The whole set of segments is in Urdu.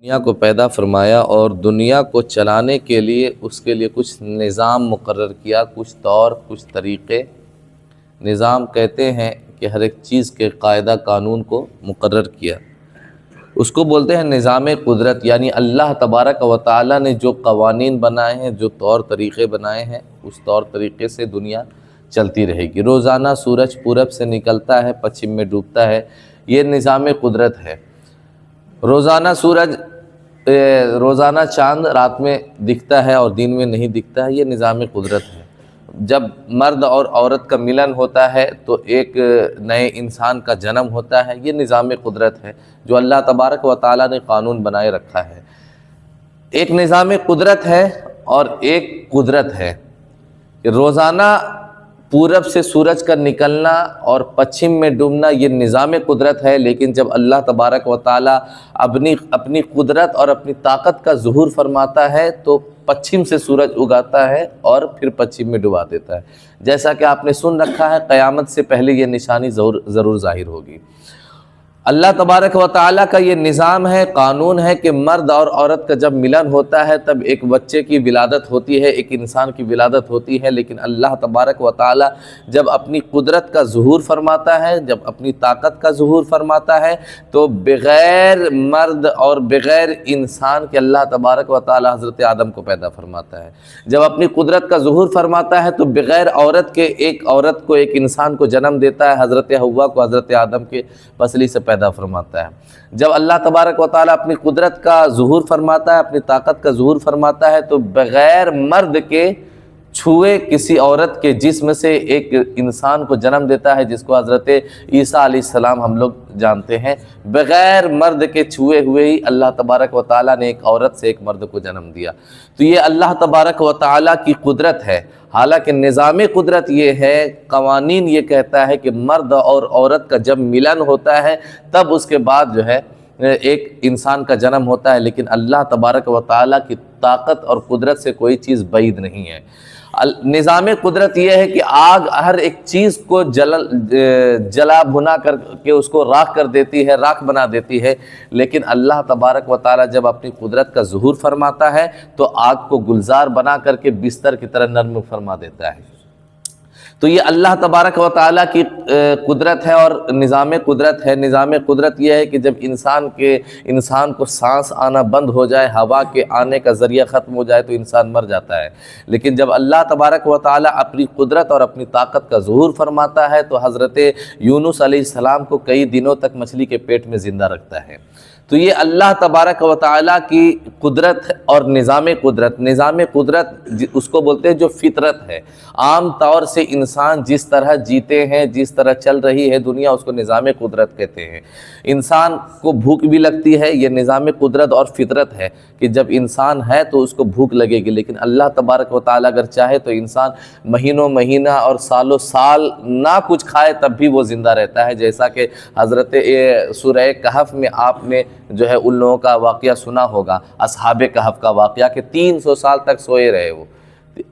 دنیا کو پیدا فرمایا اور دنیا کو چلانے کے لیے اس کے لیے کچھ نظام مقرر کیا، کچھ طور، کچھ طریقے۔ نظام کہتے ہیں کہ ہر ایک چیز کے قاعدہ قانون کو مقرر کیا، اس کو بولتے ہیں نظام قدرت۔ یعنی اللہ تبارک و تعالیٰ نے جو قوانین بنائے ہیں، جو طور طریقے بنائے ہیں، اس طور طریقے سے دنیا چلتی رہے گی۔ روزانہ سورج پورب سے نکلتا ہے، پچھم میں ڈوبتا ہے، یہ نظام قدرت ہے۔ روزانہ چاند رات میں دکھتا ہے اور دن میں نہیں دکھتا ہے، یہ نظام قدرت ہے۔ جب مرد اور عورت کا ملن ہوتا ہے تو ایک نئے انسان کا جنم ہوتا ہے، یہ نظام قدرت ہے جو اللہ تبارک و تعالیٰ نے قانون بنائے رکھا ہے۔ ایک نظام قدرت ہے اور ایک قدرت ہے کہ روزانہ پورب سے سورج کا نکلنا اور پچھم میں ڈوبنا، یہ نظام قدرت ہے۔ لیکن جب اللہ تبارک و تعالیٰ اپنی قدرت اور اپنی طاقت کا ظہور فرماتا ہے تو پچھم سے سورج اگاتا ہے اور پھر پچھم میں ڈبا دیتا ہے۔ جیسا کہ آپ نے سن رکھا ہے، قیامت سے پہلے یہ نشانی ضرور ظاہر ہوگی۔ اللہ تبارک و تعالیٰ کا یہ نظام ہے، قانون ہے کہ مرد اور عورت کا جب ملن ہوتا ہے تب ایک بچے کی ولادت ہوتی ہے، ایک انسان کی ولادت ہوتی ہے۔ لیکن اللہ تبارک و تعالیٰ جب اپنی قدرت کا ظہور فرماتا ہے، جب اپنی طاقت کا ظہور فرماتا ہے تو بغیر مرد اور بغیر انسان کے اللہ تبارک و تعالیٰ حضرت آدم کو پیدا فرماتا ہے۔ جب اپنی قدرت کا ظہور فرماتا ہے تو بغیر عورت کے ایک عورت کو، ایک انسان کو جنم دیتا ہے، حضرت حوا کو حضرت آدم کے پسلی سے پیدا فرماتا ہے۔ جب اللہ تبارک و تعالیٰ اپنی قدرت کا ظہور فرماتا ہے، اپنی طاقت کا ظہور فرماتا ہے تو بغیر مرد کے چھوئے کسی عورت کے جسم سے ایک انسان کو جنم دیتا ہے، جس کو حضرت عیسیٰ علیہ السلام ہم لوگ جانتے ہیں۔ بغیر مرد کے چھوئے ہوئے ہی اللہ تبارک و تعالیٰ نے ایک عورت سے ایک مرد کو جنم دیا۔ تو یہ اللہ تبارک و تعالیٰ کی قدرت ہے۔ حالانکہ نظام قدرت یہ ہے، قوانین یہ کہتا ہے کہ مرد اور عورت کا جب ملن ہوتا ہے تب اس کے بعد جو ہے ایک انسان کا جنم ہوتا ہے۔ لیکن اللہ تبارک و تعالیٰ کی طاقت اور قدرت سے کوئی چیز بعید نہیں ہے۔ نظام قدرت یہ ہے کہ آگ ہر ایک چیز کو جلا بھنا کر کے اس کو راکھ کر دیتی ہے، راکھ بنا دیتی ہے۔ لیکن اللہ تبارک و تعالیٰ جب اپنی قدرت کا ظہور فرماتا ہے تو آگ کو گلزار بنا کر کے بستر کی طرح نرم فرما دیتا ہے۔ تو یہ اللہ تبارک و تعالیٰ کی قدرت ہے اور نظام قدرت ہے۔ نظام قدرت یہ ہے کہ جب انسان کو سانس آنا بند ہو جائے، ہوا کے آنے کا ذریعہ ختم ہو جائے تو انسان مر جاتا ہے۔ لیکن جب اللہ تبارک و تعالیٰ اپنی قدرت اور اپنی طاقت کا ظہور فرماتا ہے تو حضرت یونس علیہ السلام کو کئی دنوں تک مچھلی کے پیٹ میں زندہ رکھتا ہے۔ تو یہ اللہ تبارک و تعالیٰ کی قدرت اور نظام قدرت۔ نظام قدرت اس کو بولتے ہیں جو فطرت ہے۔ عام طور سے انسان جس طرح جیتے ہیں، جس طرح چل رہی ہے دنیا، اس کو نظام قدرت کہتے ہیں۔ انسان کو بھوک بھی لگتی ہے، یہ نظام قدرت اور فطرت ہے کہ جب انسان ہے تو اس کو بھوک لگے گی۔ لیکن اللہ تبارک و تعالیٰ اگر چاہے تو انسان مہینوں مہینہ اور سالوں سال نہ کچھ کھائے تب بھی وہ زندہ رہتا ہے۔ جیسا کہ حضرت سورہ کہف میں آپ نے جو ہے ان لوگوں کا واقعہ سنا ہوگا، اصحاب کہف کا واقعہ، کہ 300 سال تک سوئے رہے وہ۔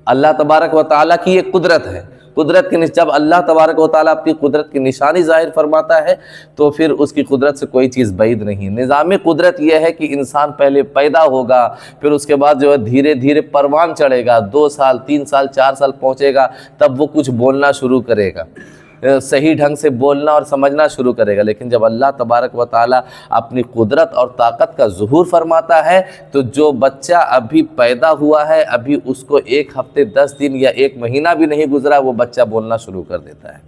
اللہ تبارک و تعالیٰ کی یہ قدرت ہے۔ قدرت کی جب اللہ تبارک و تعالیٰ اپنی قدرت کی نشانی ظاہر فرماتا ہے تو پھر اس کی قدرت سے کوئی چیز بعید نہیں۔ نظام قدرت یہ ہے کہ انسان پہلے پیدا ہوگا، پھر اس کے بعد جو ہے دھیرے دھیرے پروان چڑھے گا، 2 سال 3 سال 4 سال پہنچے گا، تب وہ کچھ بولنا شروع کرے گا، صحیح ڈھنگ سے بولنا اور سمجھنا شروع کرے گا۔ لیکن جب اللہ تبارک و تعالیٰ اپنی قدرت اور طاقت کا ظہور فرماتا ہے تو جو بچہ ابھی پیدا ہوا ہے، ابھی اس کو 1 ہفتے 10 دن یا 1 مہینہ بھی نہیں گزرا، وہ بچہ بولنا شروع کر دیتا ہے،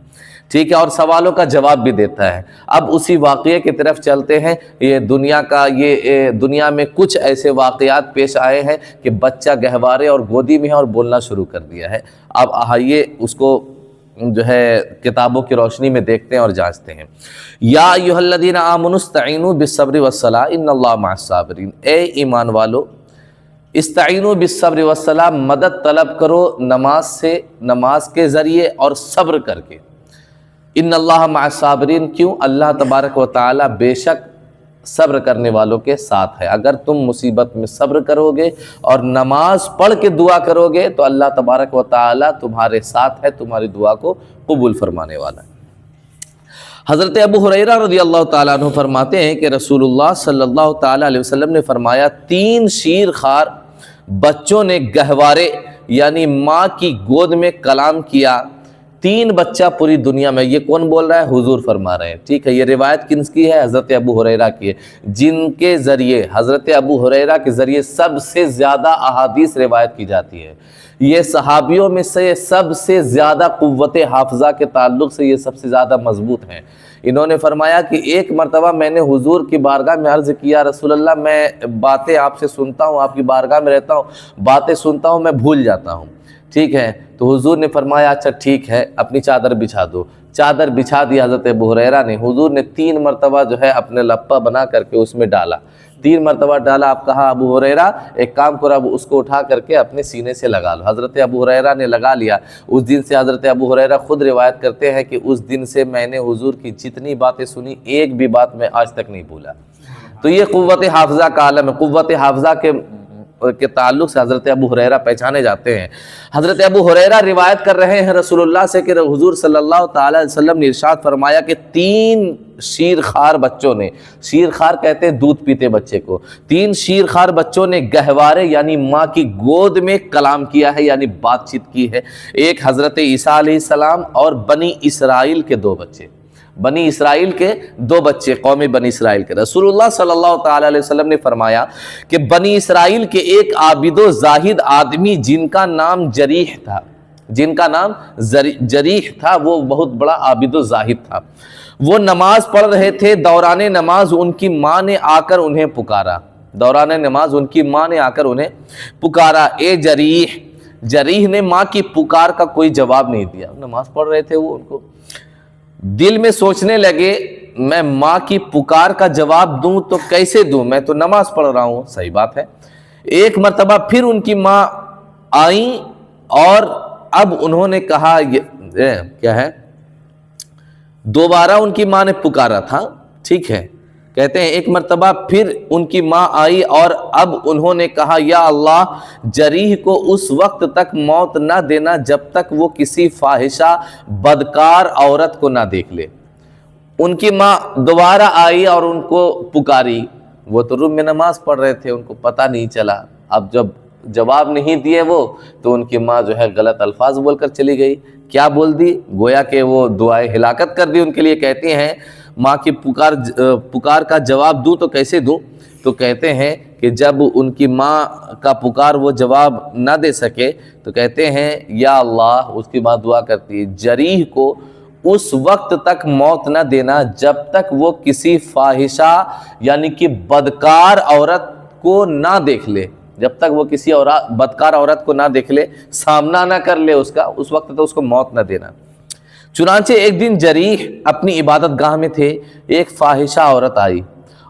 ٹھیک ہے، اور سوالوں کا جواب بھی دیتا ہے۔ اب اسی واقعے کی طرف چلتے ہیں۔ یہ دنیا میں کچھ ایسے واقعات پیش آئے ہیں کہ بچہ گہوارے اور گودی میں ہے اور بولنا شروع کر دیا ہے۔ اب آئیے اس کو جو ہے کتابوں کی روشنی میں دیکھتے ہیں اور جانچتے ہیں۔ یا ایھا الذین آمنوا استعینوا بالصبر والصلاۃ ان اللہ مع الصابرین۔ اے ایمان والو، استعینوا بالصبر والصلاۃ، مدد طلب کرو نماز سے، نماز کے ذریعے اور صبر کر کے۔ ان اللہ مع الصابرین، کیوں؟ اللہ تبارک و تعالیٰ بے شک صبر کرنے والوں کے ساتھ ہے۔ اگر تم مصیبت میں صبر کرو گے اور نماز پڑھ کے دعا کرو گے تو اللہ تبارک و تعالیٰ تمہارے ساتھ ہے، تمہاری دعا کو قبول فرمانے والا ہے۔ حضرت ابو ہریرہ رضی اللہ تعالیٰ عنہ فرماتے ہیں کہ رسول اللہ صلی اللہ تعالیٰ علیہ وسلم نے فرمایا 3 شیر خوار بچوں نے گہوارے یعنی ماں کی گود میں کلام کیا، 3 بچہ پوری دنیا میں. یہ کون بول رہا ہے؟ حضور فرما رہے ہیں. ٹھیک ہے، یہ روایت کن کی ہے؟ حضرت ابو ہریرہ کی ہے، جن کے ذریعے حضرت ابو ہریرہ کے ذریعے سب سے زیادہ احادیث روایت کی جاتی ہے. یہ صحابیوں میں سے سب سے زیادہ قوت حافظہ کے تعلق سے یہ سب سے زیادہ مضبوط ہیں. انہوں نے فرمایا کہ ایک مرتبہ میں نے حضور کی بارگاہ میں عرض کیا، رسول اللہ میں باتیں آپ سے سنتا ہوں، آپ کی بارگاہ میں رہتا ہوں، باتیں سنتا ہوں، میں بھول جاتا ہوں. ٹھیک ہے، تو حضور نے فرمایا اچھا ٹھیک ہے، اپنی چادر بچھا دو. چادر بچھا دی حضرت ابو ہریرہ نے. حضور نے 3 مرتبہ جو ہے اپنے لپہ بنا کر کے اس میں ڈالا، 3 مرتبہ ڈالا. آپ کہا ابو ہریرہ ایک کام کرو، اب اس کو اٹھا کر کے اپنے سینے سے لگا لو. حضرت ابو ہریرہ نے لگا لیا. اس دن سے حضرت ابو ہریرہ خود روایت کرتے ہیں کہ اس دن سے میں نے حضور کی جتنی باتیں سنی ایک بھی بات میں آج تک نہیں بھولا. تو یہ قوت حافظہ کا عالم ہے. قوت حافظہ کے تعلق سے حضرت ابو ہریرہ پہچانے جاتے ہیں. حضرت ابو ہریرہ روایت کر رہے ہیں رسول اللہ سے کہ حضور صلی اللہ تعالی علیہ وسلم نے ارشاد فرمایا کہ 3 شیر خوار بچوں نے، شیر خوار کہتے ہیں دودھ پیتے بچے کو، 3 شیر خوار بچوں نے گہوارے یعنی ماں کی گود میں کلام کیا ہے، یعنی بات چیت کی ہے. ایک حضرت عیسیٰ علیہ السلام اور بنی اسرائیل کے 2 بچے، بنی اسرائیل کے 2 بچے، قوم بنی اسرائیل کے. رسول اللہ صلی اللہ تعالی علیہ وسلم نے فرمایا کہ بنی اسرائیل کے ایک عابد و زاہد آدمی جن کا نام جریح تھا، جن کا نام جریح تھا، وہ بہت بڑا عابد و زاہد تھا. وہ نماز پڑھ رہے تھے، دوران نماز ان کی ماں نے آ کر انہیں پکارا. دوران نماز ان کی ماں نے آ کر انہیں پکارا، اے جریح. جریح نے ماں کی پکار کا کوئی جواب نہیں دیا. نماز پڑھ رہے تھے وہ، ان کو دل میں سوچنے لگے میں ماں کی پکار کا جواب دوں تو کیسے دوں، میں تو نماز پڑھ رہا ہوں. صحیح بات ہے. ایک مرتبہ پھر ان کی ماں آئیں اور اب انہوں نے کہا کیا ہے، دوبارہ ان کی ماں نے پکارا تھا. ٹھیک ہے، کہتے ہیں ایک مرتبہ پھر ان کی ماں آئی اور اب انہوں نے کہا یا اللہ، جریح کو اس وقت تک موت نہ دینا جب تک وہ کسی فاحشہ بدکار عورت کو نہ دیکھ لے. ان کی ماں دوبارہ آئی اور ان کو پکاری. وہ تو روم میں نماز پڑھ رہے تھے، ان کو پتہ نہیں چلا. اب جب جواب نہیں دیے وہ، تو ان کی ماں جو ہے غلط الفاظ بول کر چلی گئی. کیا بول دی؟ گویا کہ وہ دعائے ہلاکت کر دی ان کے لیے. کہتے ہیں ماں کی پکار کا جواب دوں تو کیسے دوں؟ تو کہتے ہیں کہ جب ان کی ماں کا پکار وہ جواب نہ دے سکے تو کہتے ہیں یا اللہ، اس کی ماں دعا کرتی ہے جریح کو اس وقت تک موت نہ دینا جب تک وہ کسی فاحشہ یعنی کہ بدکار عورت کو نہ دیکھ لے. جب تک وہ کسی بدکار عورت کو نہ دیکھ لے، سامنا نہ کر لے اس کا، اس وقت تک اس کو موت نہ دینا. چنانچہ ایک دن جریح اپنی عبادت گاہ میں تھے. ایک فاحشہ عورت آئی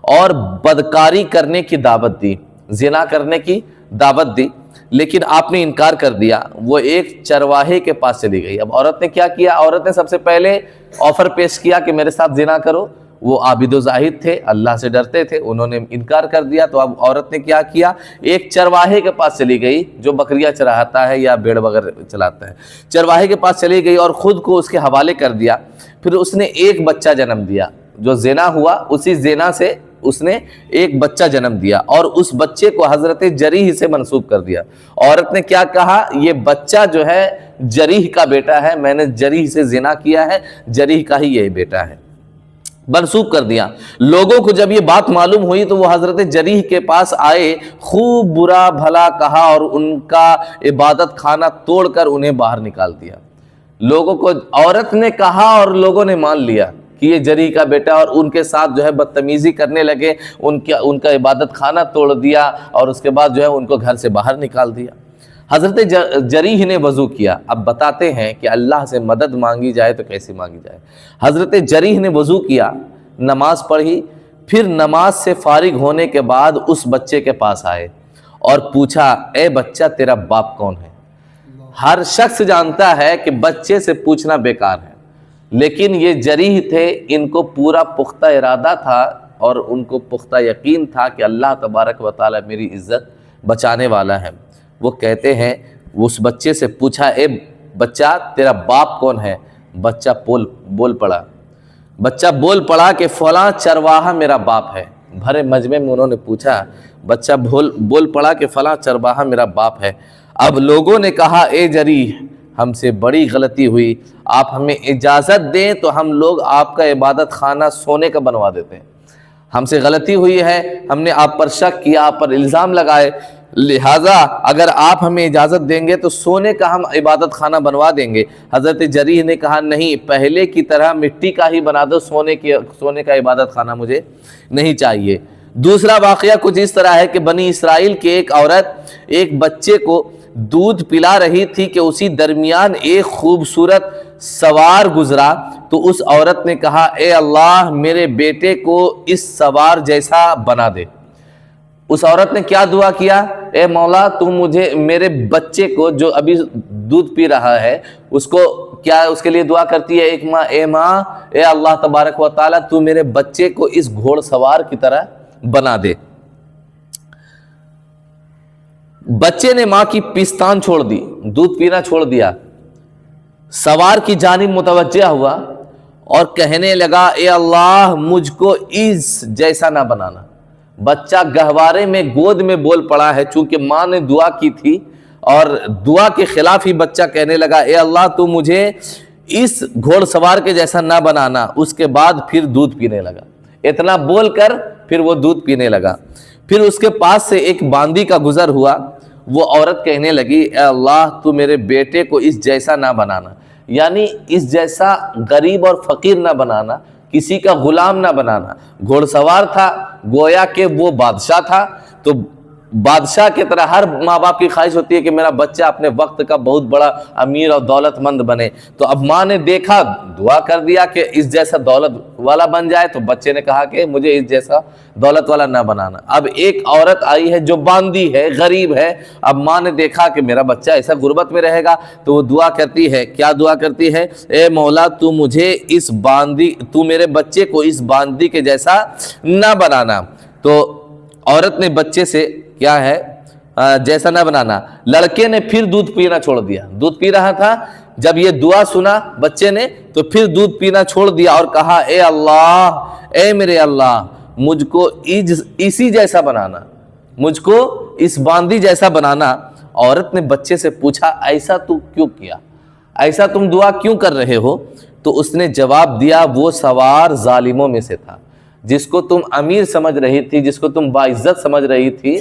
اور بدکاری کرنے کی دعوت دی، زنا کرنے کی دعوت دی، لیکن آپ نے انکار کر دیا. وہ ایک چرواہے کے پاس چلی گئی. اب عورت نے کیا کیا؟ عورت نے سب سے پہلے آفر پیش کیا کہ میرے ساتھ زنا کرو. وہ عابد و زاہد تھے، اللہ سے ڈرتے تھے، انہوں نے انکار کر دیا. تو اب عورت نے کیا کیا؟ ایک چرواہے کے پاس چلی گئی جو بکریاں چراتا ہے یا بھیڑ وغیرہ چلاتا ہے. چرواہے کے پاس چلی گئی اور خود کو اس کے حوالے کر دیا. پھر اس نے ایک بچہ جنم دیا. جو زنا ہوا اسی زنا سے اس نے ایک بچہ جنم دیا اور اس بچے کو حضرت جریح سے منسوب کر دیا. عورت نے کیا کہا؟ یہ بچہ جو ہے جریح کا بیٹا ہے، میں نے جریح سے زنا کیا ہے، جریح کا ہی یہ بیٹا ہے، منسوب کر دیا. لوگوں کو جب یہ بات معلوم ہوئی تو وہ حضرت جریح کے پاس آئے، خوب برا بھلا کہا اور ان کا عبادت خانہ توڑ کر انہیں باہر نکال دیا. لوگوں کو عورت نے کہا اور لوگوں نے مان لیا کہ یہ جریح کا بیٹا، اور ان کے ساتھ جو ہے بدتمیزی کرنے لگے. ان کا عبادت خانہ توڑ دیا اور اس کے بعد جو ہے ان کو گھر سے باہر نکال دیا. حضرت جریح نے وضو کیا. اب بتاتے ہیں کہ اللہ سے مدد مانگی جائے تو کیسے مانگی جائے. حضرت جریح نے وضو کیا، نماز پڑھی، پھر نماز سے فارغ ہونے کے بعد اس بچے کے پاس آئے اور پوچھا اے بچہ تیرا باپ کون ہے؟ ہر شخص جانتا ہے کہ بچے سے پوچھنا بیکار ہے، لیکن یہ جریح تھے، ان کو پورا پختہ ارادہ تھا اور ان کو پختہ یقین تھا کہ اللہ تبارک و تعالی میری عزت بچانے والا ہے. وہ کہتے ہیں اس بچے سے پوچھا اے بچہ تیرا باپ کون ہے؟ بچہ بول پڑا. بچہ بول پڑا کہ فلاں چرواہا میرا باپ ہے. بھرے مجمع میں انہوں نے پوچھا, بچہ بول پڑا کہ فلاں چرواہا میرا باپ ہے. اب لوگوں نے کہا اے جریح, ہم سے بڑی غلطی ہوئی, آپ ہمیں اجازت دیں تو ہم لوگ آپ کا عبادت خانہ سونے کا بنوا دیتے ہیں. ہم سے غلطی ہوئی ہے, ہم نے آپ پر شک کیا, آپ پر الزام لگائے, لہٰذا اگر آپ ہمیں اجازت دیں گے تو سونے کا ہم عبادت خانہ بنوا دیں گے. حضرت جریح نے کہا نہیں, پہلے کی طرح مٹی کا ہی بنا دو, سونے کا عبادت خانہ مجھے نہیں چاہیے. دوسرا واقعہ کچھ اس طرح ہے کہ بنی اسرائیل کی ایک عورت ایک بچے کو دودھ پلا رہی تھی کہ اسی درمیان ایک خوبصورت سوار گزرا, تو اس عورت نے کہا اے اللہ میرے بیٹے کو اس سوار جیسا بنا دے. اس عورت نے کیا دعا کیا, اے مولا تو مجھے میرے بچے کو جو ابھی دودھ پی رہا ہے اس کو کیا اس کے لیے دعا کرتی ہے ایک ماں, اے اللہ تبارک و تعالیٰ تو میرے بچے کو اس گھوڑ سوار کی طرح بنا دے. بچے نے ماں کی پستان چھوڑ دی, دودھ پینا چھوڑ دیا, سوار کی جانب متوجہ ہوا اور کہنے لگا اے اللہ مجھ کو اس جیسا نہ بنانا. بچہ گہوارے میں گود میں بول پڑا ہے, چونکہ ماں نے دعا کی تھی اور دعا کے خلاف ہی بچہ کہنے لگا اے اللہ تو مجھے اس گھوڑ سوار کے جیسا نہ بنانا. اس کے بعد پھر دودھ پینے لگا, اتنا بول کر پھر وہ دودھ پینے لگا. پھر اس کے پاس سے ایک باندی کا گزر ہوا, وہ عورت کہنے لگی اے اللہ تو میرے بیٹے کو اس جیسا نہ بنانا, یعنی اس جیسا غریب اور فقیر نہ بنانا, کسی کا غلام نہ بنانا. گھوڑ سوار تھا, گویا کہ وہ بادشاہ تھا, تو بادشاہ کی طرح ہر ماں باپ کی خواہش ہوتی ہے کہ میرا بچہ اپنے وقت کا بہت بڑا امیر اور دولت مند بنے. تو اب ماں نے دیکھا, دعا کر دیا کہ اس جیسا دولت والا بن جائے, تو بچے نے کہا کہ مجھے اس جیسا دولت والا نہ بنانا. اب ایک عورت آئی ہے جو باندی ہے, غریب ہے, اب ماں نے دیکھا کہ میرا بچہ ایسا غربت میں رہے گا, تو وہ دعا کرتی ہے. کیا دعا کرتی ہے, اے مولا تو میرے بچے کو اس باندی کے جیسا نہ بنانا. تو عورت نے بچے سے کیا ہے جیسا نہ بنانا. لڑکے نے پھر دودھ پینا چھوڑ دیا, دودھ پی رہا تھا, جب یہ دعا سنا بچے نے تو پھر دودھ پینا چھوڑ دیا اور کہا اے اللہ, اے میرے اللہ مجھ کو اسی جیسا بنانا, مجھ کو اس باندی جیسا بنانا. عورت نے بچے سے پوچھا ایسا تو کیوں کیا, ایسا تم دعا کیوں کر رہے ہو؟ تو اس نے جواب دیا وہ سوار ظالموں میں سے تھا, جس کو تم امیر سمجھ رہی تھی, جس کو تم باعزت سمجھ رہی تھی,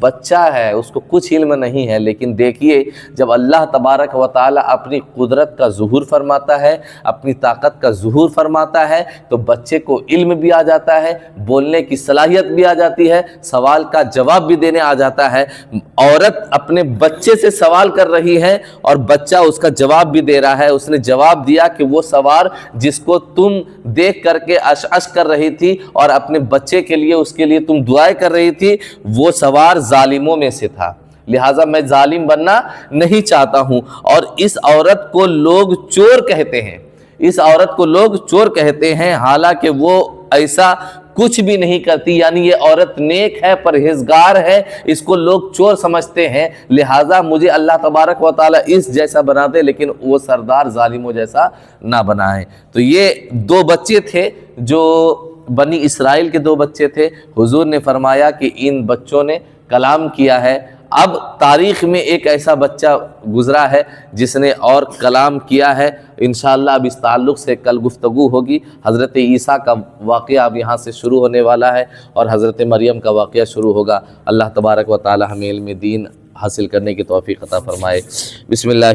بچہ ہے, اس کو کچھ علم نہیں ہے. لیکن دیکھیے جب اللہ تبارک و تعالی اپنی قدرت کا ظہور فرماتا ہے, اپنی طاقت کا ظہور فرماتا ہے, تو بچے کو علم بھی آ جاتا ہے, بولنے کی صلاحیت بھی آ جاتی ہے, سوال کا جواب بھی دینے آ جاتا ہے. عورت اپنے بچے سے سوال کر رہی ہے اور بچہ اس کا جواب بھی دے رہا ہے. اس نے جواب دیا کہ وہ سوار جس کو تم دیکھ کر کے عش کر رہی تھی اور اپنے بچے کے لیے اس کے لیے تم دعائیں کر رہی تھی, وہ سوار ظالموں میں سے تھا, لہٰذا میں ظالم بننا نہیں چاہتا ہوں. اور اس عورت کو لوگ چور کہتے ہیں, اس عورت کو لوگ چور کہتے ہیں, حالانکہ وہ ایسا کچھ بھی نہیں کرتی, یعنی یہ عورت نیک ہے, پرہیزگار ہے, اس کو لوگ چور سمجھتے ہیں. لہٰذا مجھے اللہ تبارک و تعالیٰ اس جیسا بنا دے, لیکن وہ سردار ظالموں جیسا نہ بنائے. تو یہ دو بچے تھے جو بنی اسرائیل کے دو بچے تھے. حضور نے فرمایا کہ ان بچوں نے کلام کیا ہے. اب تاریخ میں ایک ایسا بچہ گزرا ہے جس نے اور کلام کیا ہے. انشاءاللہ اب اس تعلق سے کل گفتگو ہوگی. حضرت عیسیٰ کا واقعہ اب یہاں سے شروع ہونے والا ہے اور حضرت مریم کا واقعہ شروع ہوگا. اللہ تبارک و تعالی ہمیں علم دین حاصل کرنے کی توفیق عطا فرمائے. بسم اللہ.